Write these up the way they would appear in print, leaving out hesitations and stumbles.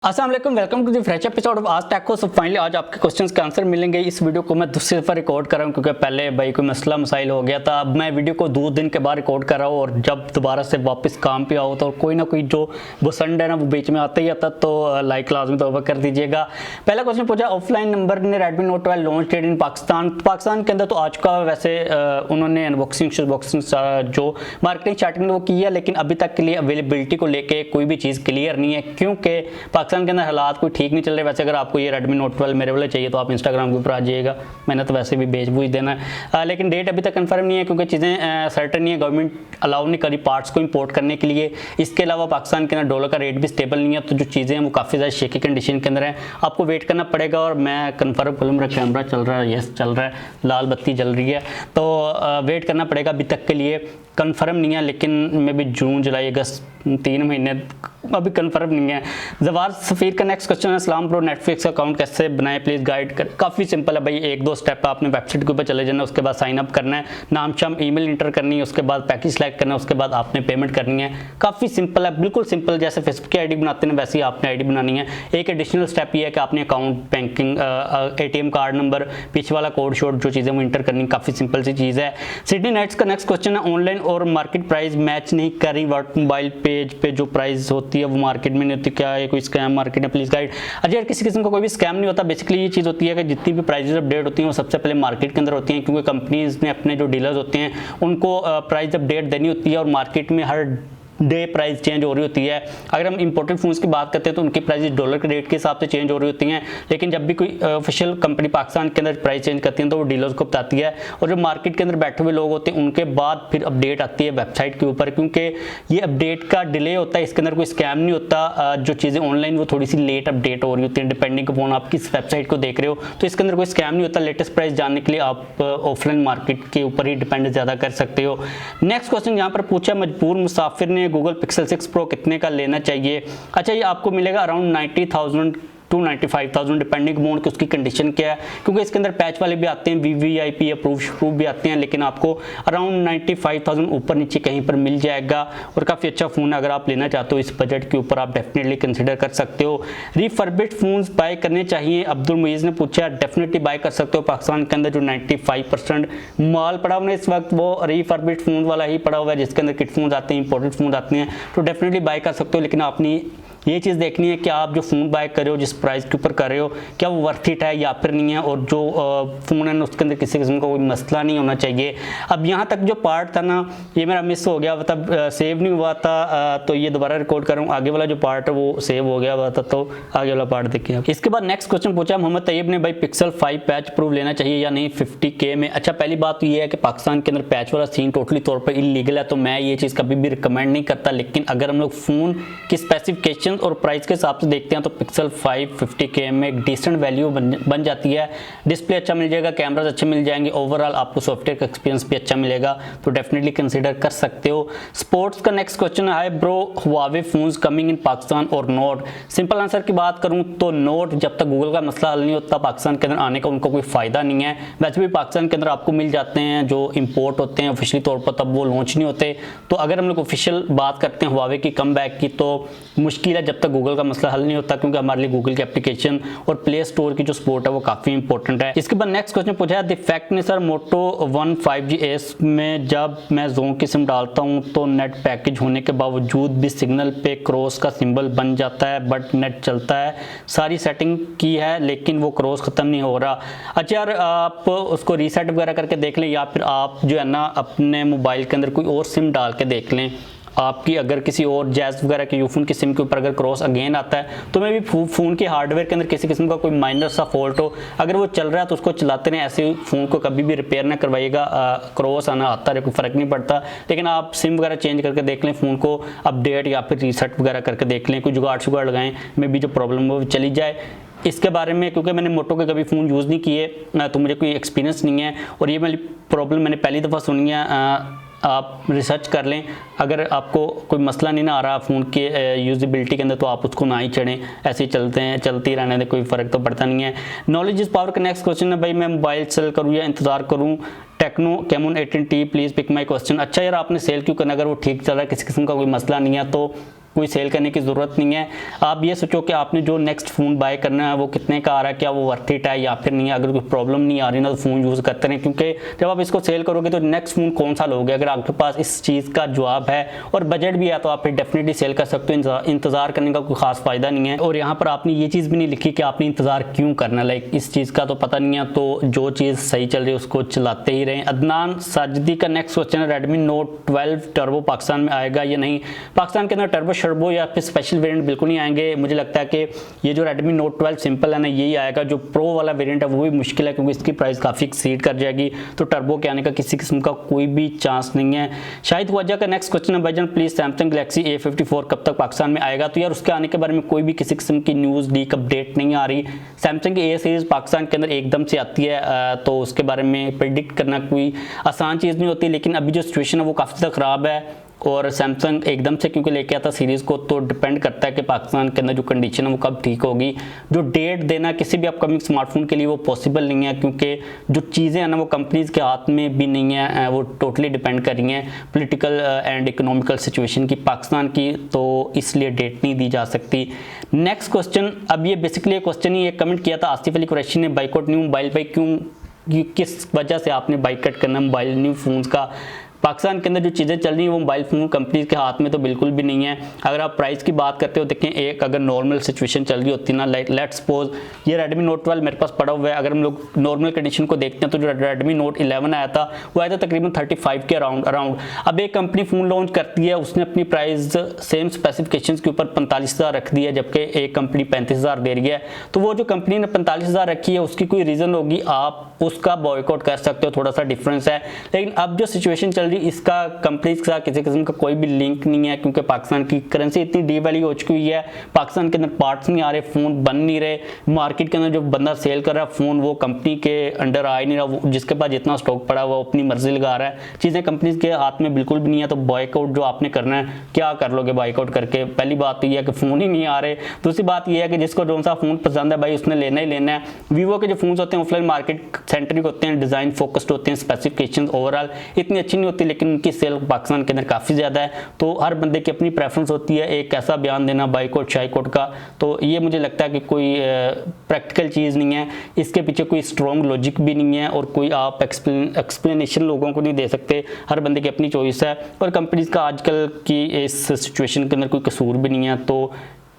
अस्सलाम वालेकुम, welcome to the fresh episode of Aaj tech को। सो फाइनली आज आपके क्वेश्चंस के आंसर मिलेंगे। इस वीडियो को मैं दूसरी दफ़ा रिकॉर्ड कर रहा हूँ क्योंकि पहले भाई कोई मसला मसाइल हो गया था। अब मैं वीडियो को 2 दिन के बाद रिकॉर्ड कर रहा हूँ और जब दोबारा से वापस काम पे आओ तो कोई ना कोई जो घुसंड है ना वो बीच में आता ही आता, तो लाइक लाजमी तौबा कर दीजिएगा। पहला क्वेश्चन पूछा, ऑफलाइन नंबर ने Redmi note 12 launch in Pakistan के अंदर तो आज का वैसे उन्होंने अनबॉक्सिंग जो मार्केटिंग स्टार्टिंग वो की है, लेकिन अभी तक के लिए अवेलेबिलिटी को लेके कोई भी चीज़ क्लियर नहीं है क्योंकि पाकिस्तान के अंदर हालात ठीक नहीं चल रहे। वैसे अगर आपको ये रेडमी नोट 12 मेरे वाले चाहिए तो आप इंस्टाग्राम के ऊपर आ जाइएगा, मैंने तो वैसे भी बेच बूझ देना है। लेकिन डेट अभी तक कंफर्म नहीं है क्योंकि चीज़ें सर्टन नहीं है, गवर्नमेंट अलाउ नहीं करी पार्ट्स को इंपोर्ट करने के लिए। इसके अलावा पाकिस्तान के अंदर डॉलर का रेट भी स्टेबल नहीं है, तो जो चीज़ें हैं वो काफ़ी ज़्यादा शेकी कंडीशन के अंदर है, आपको वेट करना पड़ेगा। और मैं कन्फर्म करूँ, मेरा कैमरा चल रहा है, यस चल रहा है, लाल बत्ती जल रही है, तो वेट करना पड़ेगा। अभी तक के लिए कंफर्म नहीं है, लेकिन मे भी जून जुलाई अगस्त 3 महीने अभी कंफर्म नहीं है। जवार सफ़ीर का नेक्स्ट क्वेश्चन है, अस्सलाम ब्रो, नेटफ्लिक्स अकाउंट कैसे बनाए प्लीज़ गाइड कर। काफ़ी सिंपल है भाई, 1-2 स्टेप आपने वेबसाइट के ऊपर चले जाना, उसके बाद साइन अप करना है, नाम शाम ईमेल इंटर करनी है, उसके बाद पैकेज सेलेक्ट करना है, उसके बाद आपने पेमेंट करनी है। काफ़ी सिंपल है, बिल्कुल सिंपल, जैसे फेसबुक की आईडी बनाते हैं वैसे ही आपने आईडी बनानी है। एक एडिशनल स्टेप ये है कि आपने account, banking, ATM card number, पीछे वाला कोड शोड जो चीज़ें वो इंटर करनी, काफ़ी सिंपल सी चीज़ है। सिडनी नेट्स का नेक्स्ट क्वेश्चन है, ऑनलाइन और मार्केट प्राइस मैच नहीं कर रही, वर्क मोबाइल पेज पे जो प्राइस होती है वो मार्केट में नहीं होती, क्या है कोई स्कैम मार्केट है, प्लीज गाइड। अच्छा यार, किसी किस्म का कोई भी स्कैम नहीं होता। बेसिकली ये चीज़ होती है कि जितनी भी प्राइसेस अपडेट होती हैं वो सबसे पहले मार्केट के अंदर होती हैं, क्योंकि कंपनीज ने अपने जो डीलर्स होते हैं उनको प्राइस अपडेट देनी होती है और मार्केट में हर डे प्राइस चेंज हो रही होती है। अगर हम इंपोर्टेड फोन्स की बात करते हैं तो उनकी प्राइस डॉलर के रेट के हिसाब से चेंज हो रही होती हैं, लेकिन जब भी कोई ऑफिशियल कंपनी पाकिस्तान के अंदर प्राइस चेंज करती है तो वो डीलर्स को बताती है, और जो मार्केट के अंदर बैठे हुए लोग होते हैं उनके बाद फिर अपडेट आती है वेबसाइट के ऊपर, क्योंकि ये अपडेट का डिले होता है, इसके अंदर कोई स्कैम नहीं होता। जो चीज़ें ऑनलाइन वो थोड़ी सी लेट अपडेट हो रही होती हैं, डिपेंडिंग अपॉन आप किस वेबसाइट को देख रहे हो, तो इसके अंदर कोई स्कैम नहीं होता। लेटेस्ट प्राइस जानने के लिए आप ऑफलाइन मार्केट के ऊपर ही डिपेंड ज़्यादा कर सकते हो। नेक्स्ट क्वेश्चन यहाँ पर पूछा, मजबूर मुसाफिर ने गूगल पिक्सल 6 प्रो कितने का लेना चाहिए। अच्छा, ये आपको मिलेगा अराउंड 90,000 to 95,000 डिपेंडिंग मोड की उसकी कंडीशन क्या है, क्योंकि इसके अंदर पैच वाले भी आते हैं, VVIP अप्रूव भी आते हैं, लेकिन आपको अराउंड 95,000 ऊपर नीचे कहीं पर मिल जाएगा और काफ़ी अच्छा फ़ोन अगर आप लेना चाहते हो इस बजट के ऊपर आप डेफिनेटली कंसिडर कर सकते हो। रिफर्बिश्ड फ़ोन्स बाय करने चाहिए, अब्दुल मुईज़ ने पूछा, डेफिनेटली बाय कर सकते हो। पाकिस्तान के अंदर जो 95% माल पड़ा हुआ है इस वक्त वो रिफर्बिश्ड फ़ोन वाला ही पड़ा हुआ है, जिसके अंदर किट फ़ोन आते हैं, इंपोर्टेड फ़ोन आते हैं, तो डेफिनेटली बाय कर सकते हो। लेकिन आपने ये चीज़ देखनी है कि आप जो फ़ोन बाय कर रहे हो, जिस प्राइस के ऊपर कर रहे हो, क्या वो वर्थ इट है या फिर नहीं है, और जो फ़ोन है ना उसके अंदर किसी किस्म का कोई मसला नहीं होना चाहिए। अब यहाँ तक जो पार्ट था ना ये मेरा मिस हो गया, मतलब सेव नहीं हुआ था, तो ये दोबारा रिकॉर्ड कर रहा हूँ। आगे वाला जो पार्ट है वो सेव हो गया हुआ था, तो आगे वाला पार्ट देखिए आप। इसके बाद नेक्स्ट क्वेश्चन पूछा मोहम्मद तैयब ने, भाई पिक्सल 5 पैच प्रूफ लेना चाहिए या नहीं 50K में। अच्छा, पहली बात तो ये है कि पाकिस्तान के अंदर पैच वाला सीन टोटली तौर पर इलीगल है, तो मैं ये चीज़ कभी भी रिकमेंड नहीं करता। लेकिन अगर हम लोग फ़ोन की स्पेसिफिकेशन और प्राइस के हिसाब से देखते हैं तो पिक्सल 5 50K में एक डिसेंट वैल्यू बन जाती है। डिस्प्ले अच्छा मिल जाएगा, कैमरास अच्छे मिल जाएंगे, ओवरऑल आपको सॉफ्टवेयर का एक्सपीरियंस भी अच्छा मिलेगा, तो डेफिनेटली कंसीडर कर सकते हो। स्पोर्ट्स का नेक्स्ट क्वेश्चन है, bro Huawei phones coming in Pakistan और नोट। सिंपल आंसर की बात करूं तो नोट, जब तक गूगल का मसला हल नहीं होता पाकिस्तान के अंदर आने का उनको कोई फ़ायदा नहीं है। वैसे भी पाकिस्तान के अंदर आपको मिल जाते हैं जो इम्पोर्ट होते हैं ऑफिशियली तौर पर, तब वो लॉन्च नहीं होते। तो अगर हम लोग ऑफिशियल बात करते हैं हुआवे की कम बैक की, तो मुश्किल है जब तक गूगल का मसला हल नहीं होता, क्योंकि हमारे लिए गूगल की एप्लीकेशन और प्ले स्टोर की जो सपोर्ट है वो काफ़ी इंपॉर्टेंट है। इसके बाद नेक्स्ट क्वेश्चन पूछा है, द फैक्ट ने सर मोटो 1 5G S में जब मैं जोन की सिम डालता हूं तो नेट पैकेज होने के बावजूद भी सिग्नल पे क्रॉस का सिंबल बन जाता है, बट नेट चलता है, सारी सेटिंग की है लेकिन वो क्रॉस ख़त्म नहीं हो रहा। अच्छा यार, आप उसको रीसेट वगैरह करके देख लें, या फिर आप जो है ना अपने मोबाइल के अंदर कोई और सिम डाल के देख लें। आपकी अगर किसी और जैज़ वगैरह के यूफोन की सिम के ऊपर अगर क्रॉस अगेन आता है तो मैं भी फ़ोन के हार्डवेयर के अंदर किसी किस्म का कोई माइनर सा फॉल्ट हो, अगर वो चल रहा है तो उसको चलाते रहें, ऐसे फ़ोन को कभी भी रिपेयर ना करवाइएगा। क्रॉस आना आता है कोई फ़र्क नहीं पड़ता, लेकिन आप सिम वगैरह चेंज करके देख लें, फ़ोन को अपडेट या फिर रीसेट वगैरह करके देख लें, कोई जुगाड़ लगाएँ, में भी जो प्रॉब्लम वो चली जाए। इसके बारे में क्योंकि मैंने मोटो के कभी फ़ोन यूज़ नहीं किए तो मुझे कोई एक्सपीरियंस नहीं है, और ये वाली प्रॉब्लम मैंने पहली दफ़ा सुनी है। आप रिसर्च कर लें, अगर आपको कोई मसला नहीं ना आ रहा फ़ोन के यूज़ेबिलिटी के अंदर तो आप उसको ना ही चढ़ें, ऐसे ही चलती रहने से कोई फ़र्क तो पड़ता नहीं है। नॉलेज इज़ पावर का नेक्स्ट क्वेश्चन है, भाई मैं मोबाइल सेल करूँ या इंतज़ार करूँ, Tecno Camon 18T please pick my question. अच्छा यार, आपने सेल क्यों करना, अगर वो ठीक चल रहा है, किसी किस्म का कोई मसला नहीं है तो कोई सेल करने की ज़रूरत नहीं है। आप ये सोचो कि आपने जो नेक्स्ट फ़ोन बाय करना है वो कितने का आ रहा है, क्या वो वर्थ इट है या फिर नहीं है। अगर कोई प्रॉब्लम नहीं आ रही ना तो फ़ोन यूज़ करते रहें, क्योंकि जब आप इसको सेल करोगे तो नेक्स्ट फ़ोन कौन सा लोगे। अगर आपके पास इस चीज़ का जवाब है और बजट भी है तो आप फिर डेफिनेटली सेल कर सकते हो। इंतज़ार करने का कोई खास फ़ायदा नहीं है। और यहाँ पर आपने ये चीज़ भी नहीं लिखी कि आपने इंतज़ार क्यों करना, लाइक इस चीज़ का तो पता नहीं है, तो जो चीज़ सही चल रही है उसको चलाते ही रहें। अदनान साजिदी का नेक्स्ट क्वेश्चन है, रेडमी नोट 12 टर्बो पाकिस्तान में आएगा या नहीं। पाकिस्तान के अंदर टर्बो शर्बो या फिर स्पेशल वेरिएंट बिल्कुल नहीं आएंगे। मुझे लगता है कि ये जो रेडमी नोट 12 सिंपल है ना यही आएगा। जो प्रो वाला वेरिएंट है वो भी मुश्किल है क्योंकि इसकी प्राइस काफ़ी एक्सीड कर जाएगी, तो टर्बो के आने का किसी किस्म का कोई भी चांस नहीं है। शाहिद ख्वाजा का नेक्स्ट क्वेश्चन है, भाईजान प्लीज़ सैमसंग गैलेक्सी A54 कब तक पाकिस्तान में आएगा। तो यार उसके आने के बारे में कोई भी किसी किस्म की न्यूज़ लीक अपडेट नहीं आ रही। सैमसंग की A सीरीज़ पाकिस्तान के अंदर एकदम से आती है, तो उसके बारे में प्रेडिक्ट करना कोई आसान चीज़ नहीं होती। लेकिन अभी जो सिचुएशन है वो काफ़ी ज़्यादा ख़राब है और सैमसंग एकदम से क्योंकि लेके आता सीरीज़ को, तो डिपेंड करता है कि पाकिस्तान के अंदर जो कंडीशन है वो कब ठीक होगी। जो डेट देना किसी भी अपकमिंग स्मार्टफोन के लिए वो पॉसिबल नहीं है, क्योंकि जो चीज़ें हैं ना वो कंपनीज़ के हाथ में भी नहीं है, वो टोटली डिपेंड कर रही हैं पॉलिटिकल एंड इकोनॉमिकल सिचुएशन की पाकिस्तान की, तो इसलिए डेट नहीं दी जा सकती। नेक्स्ट क्वेश्चन, अब ये बेसिकली क्वेश्चन ही एक कमेंट किया था आसिफ अली कुरैशी ने, बाइकआउट न्यू मोबाइल बाई क्यों, किस वजह से आपने बाइकआउट करना मोबाइल न्यू फोन्स का। पाकिस्तान के अंदर जो चीज़ें चल रही हैं वो मोबाइल फ़ोन कंपनीज के हाथ में तो बिल्कुल भी नहीं है। अगर आप प्राइस की बात करते हो, देखें एक अगर नॉर्मल सिचुएशन चल रही होती ना, लेट्स सपोज ये रेडमी नोट 12 मेरे पास पड़ा हुआ है, अगर हम लोग नॉर्मल कंडीशन को देखते हैं तो जो रेडमी नोट 11 आया था वो आया था तकरीबन 35 के अराउंड। अब एक कंपनी फ़ोन लॉन्च करती है, उसने अपनी प्राइस सेम स्पेसिफिकेशन के ऊपर 45,000 रख दी है, जबकि एक कंपनी 35,000 दे रही है। तो वो जो कंपनी ने 45,000 रखी है उसकी कोई रीज़न होगी, आप उसका बॉयकॉट कर सकते हो, थोड़ा सा डिफरेंस है। लेकिन अब जो सिचुएशन चल रही है इसका कंपनीज के साथ किसी किस्म का कोई भी लिंक नहीं है, क्योंकि पाकिस्तान की करेंसी इतनी डीवैल्यू हो चुकी हुई है, पाकिस्तान के अंदर पार्ट्स नहीं आ रहे, फ़ोन बन नहीं रहे, मार्केट के अंदर जो बंदा सेल कर रहा है फ़ोन वो कंपनी के अंडर आ ही नहीं रहा, जिसके पास जितना स्टॉक पड़ा हुआ वो अपनी मर्जी लगा रहा है, चीज़ें कंपनीज के हाथ में बिल्कुल भी नहीं है। तो बॉयकआउट जो आपने करना है, क्या कर लोगे बॉयकआउट करके। पहली बात तो ये है कि फ़ोन ही नहीं आ रहे, दूसरी बात ये है कि जिसको जो सा फ़ोन पसंद है भाई उसने लेना ही लेना है। वीवो के जो फ़ोन होते हैं ऑफलाइन मार्केट सेंट्रिक होते हैं, डिज़ाइन फोकस्ड होते हैं, स्पेसिफिकेशन ओवरऑल इतनी अच्छी नहीं होती, लेकिन उनकी सेल पाकिस्तान के अंदर काफ़ी ज़्यादा है। तो हर बंदे की अपनी प्रेफरेंस होती है, एक ऐसा बयान देना बाइकआउट शाइकआउट का, तो ये मुझे लगता है कि कोई प्रैक्टिकल चीज़ नहीं है, इसके पीछे कोई स्ट्रॉन्ग लॉजिक भी नहीं है और कोई आप एक्सप्लेनेशन लोगों को नहीं दे सकते। हर बंदे की अपनी चॉइस है और कंपनीज़ का आजकल की इस सिचुएशन के अंदर कोई कसूर भी नहीं है, तो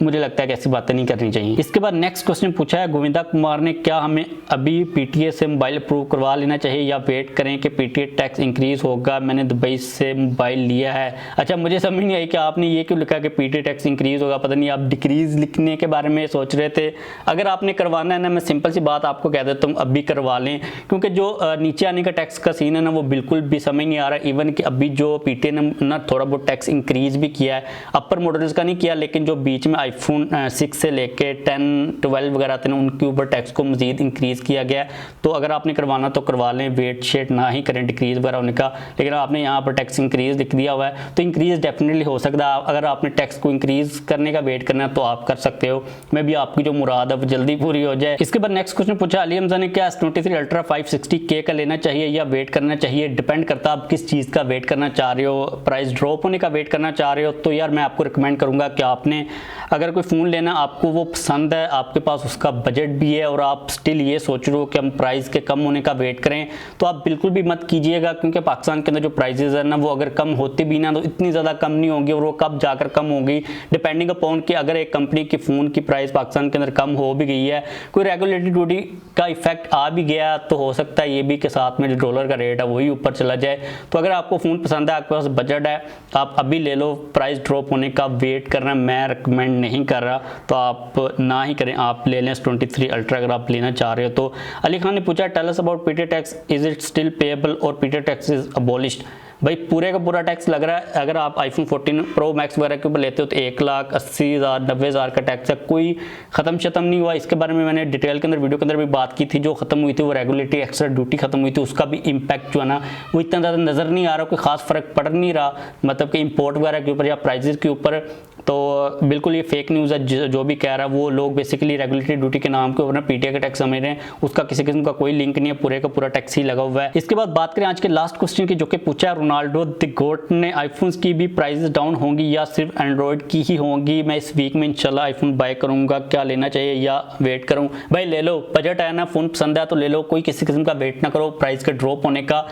मुझे लगता है कि ऐसी बातें नहीं करनी चाहिए। इसके बाद नेक्स्ट क्वेश्चन पूछा है गोविंदा कुमार ने, क्या हमें अभी पीटीए से मोबाइल अप्रूव करवा लेना चाहिए या वेट करें कि पीटीए टैक्स इंक्रीज होगा, मैंने दुबई से मोबाइल लिया है। अच्छा, मुझे समझ नहीं आई कि आपने ये क्यों लिखा कि पीटीए टैक्स इंक्रीज होगा, पता नहीं आप डिक्रीज लिखने के बारे में सोच रहे थे। अगर आपने करवाना है ना, मैं सिंपल सी बात आपको कह देता हूँ, अभी करवा लें, क्योंकि जो नीचे आने का टैक्स का सीन है ना वो बिल्कुल भी समझ नहीं आ रहा। इवन कि अभी जो पीटीए ने ना थोड़ा बहुत टैक्स इंक्रीज भी किया है, अपर मॉडल्स का नहीं किया, लेकिन जो बीच में आईफोन 6 से लेके 10, 12 वगैरह आते हैं उनके ऊपर टैक्स को मजीद इंक्रीज़ किया गया। तो अगर आपने करवाना तो करवा लें, वेट शेट ना ही करें डिक्रीज़ वगैरह होने का। लेकिन आपने यहाँ पर टैक्स इंक्रीज़ लिख दिया हुआ है तो इंक्रीज़ डेफिनेटली हो सकता है। अगर आपने टैक्स को इंक्रीज़ करने का वेट करना है तो आप कर सकते हो, मैं भी आपकी जो मुराद है वो जल्दी पूरी हो जाए। इसके बाद नेक्स्ट क्वेश्चन पूछा अली हमजा ने, क्या S23 अल्ट्रा 560K का लेना चाहिए या वेट करना चाहिए। डिपेंड करता है आप किस चीज़ का वेट करना चाह रहे हो, प्राइस ड्रॉप होने का वेट करना चाह रहे हो तो यार मैं आपको रिकमेंड करूँगा कि आपने अगर कोई फ़ोन लेना, आपको वो पसंद है, आपके पास उसका बजट भी है और आप स्टिल ये सोच रहे हो कि हम प्राइस के कम होने का वेट करें, तो आप बिल्कुल भी मत कीजिएगा, क्योंकि पाकिस्तान के अंदर जो प्राइसेस है ना वो अगर कम होती भी ना तो इतनी ज़्यादा कम नहीं होंगी और वो कब जाकर कम होगी डिपेंडिंग अपॉन कि अगर एक कंपनी की फ़ोन की प्राइस पाकिस्तान के अंदर कम हो भी गई है, कोई रेगुलेटरी ड्यूटी का इफेक्ट आ भी गया तो हो सकता है ये भी के साथ में जो डॉलर का रेट है वही ऊपर चला जाए। तो अगर आपको फ़ोन पसंद है, आपके पास बजट है, आप अभी ले लो, प्राइस ड्रॉप होने का वेट करना मैं रिकमेंड नहीं कर रहा, तो आप ना ही करें, आप ले लें S23 अल्ट्रा अगर आप लेना चाह रहे हो तो। अली खान ने पूछा tell us about PTA tax, is it still payable और पीटीए टैक्स इज अबॉलिश्ड। भाई पूरे का पूरा टैक्स लग रहा है। अगर आप आईफोन 14 प्रो मैक्स वगैरह के ऊपर लेते हो तो 1,80,000 90,000 का टैक्स है, कोई ख़त्म शतम नहीं हुआ। इसके बारे में मैंने डिटेल के अंदर वीडियो के अंदर भी बात की थी। जो ख़त्म हुई थी वो रेगुलेटरी एक्स्ट्रा ड्यूटी खत्म हुई थी, उसका भी इम्पैक्ट जो है ना वो इतना ज़्यादा नज़र नहीं आ रहा, कोई खास फ़र्क पड़ नहीं रहा, मतलब कि इम्पोर्ट वगैरह के ऊपर या प्राइजेस के ऊपर। तो बिल्कुल ये फेक न्यूज़ है। जो भी कह रहा है वो लोग बेसिकली रेगुलेटरी ड्यूटी के नाम के ऊपर पीटीए का टैक्स समझ रहे हैं, उसका किसी किस्म का कोई लिंक नहीं है, पूरे का पूरा टैक्स ही लगा हुआ है। इसके बाद बात करें आज के लास्ट क्वेश्चन की, जो कि पूछा है रोनाल्डो द गोट ने, आईफोन्स की भी प्राइसेस डाउन होंगी या सिर्फ एंड्रॉइड की ही होंगी? मैं इस वीक में इंशाल्लाह आईफोन बाय करूंगा, क्या लेना चाहिए या वेट करूं? भाई ले लो, बजट है ना, फोन पसंद है तो ले लो, कोई किसी किस्म का वेट ना करो प्राइस के ड्रॉप होने का।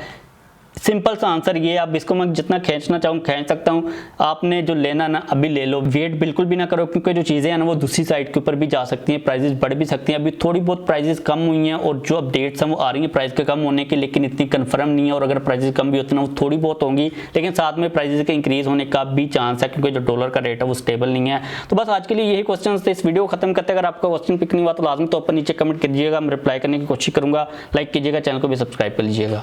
सिंपल सा आंसर ये, अब इसको मैं जितना खींचना चाहूँ खींच सकता हूँ, आपने जो लेना ना अभी ले लो, वेट बिल्कुल भी ना करो, क्योंकि जो चीज़ें हैं ना वो दूसरी साइड के ऊपर भी जा सकती हैं, प्राइसेस बढ़ भी सकती हैं। अभी थोड़ी बहुत प्राइसेस कम हुई हैं और जो अपडेट्स हैं वो आ रही हैं प्राइस के कम होने की, लेकिन इतनी कंफर्म नहीं है, और अगर प्राइसेस कम भी होती हैं वो थोड़ी बहुत होंगी, लेकिन साथ में प्राइसेस के इंक्रीज होने का भी चांस है, क्योंकि जो डॉलर का रेट है वो स्टेबल नहीं है। तो बस आज के लिए यही क्वेश्चन थे, इस वीडियो को खत्म करते। अगर आपका क्वेश्चन पिक नहीं हुआ तो लाजमी तो ऊपर नीचे कमेंट कीजिएगा, मैं रिप्लाई करने की कोशिश करूंगा। लाइक कीजिएगा, चैनल को भी सब्सक्राइब कर लीजिएगा।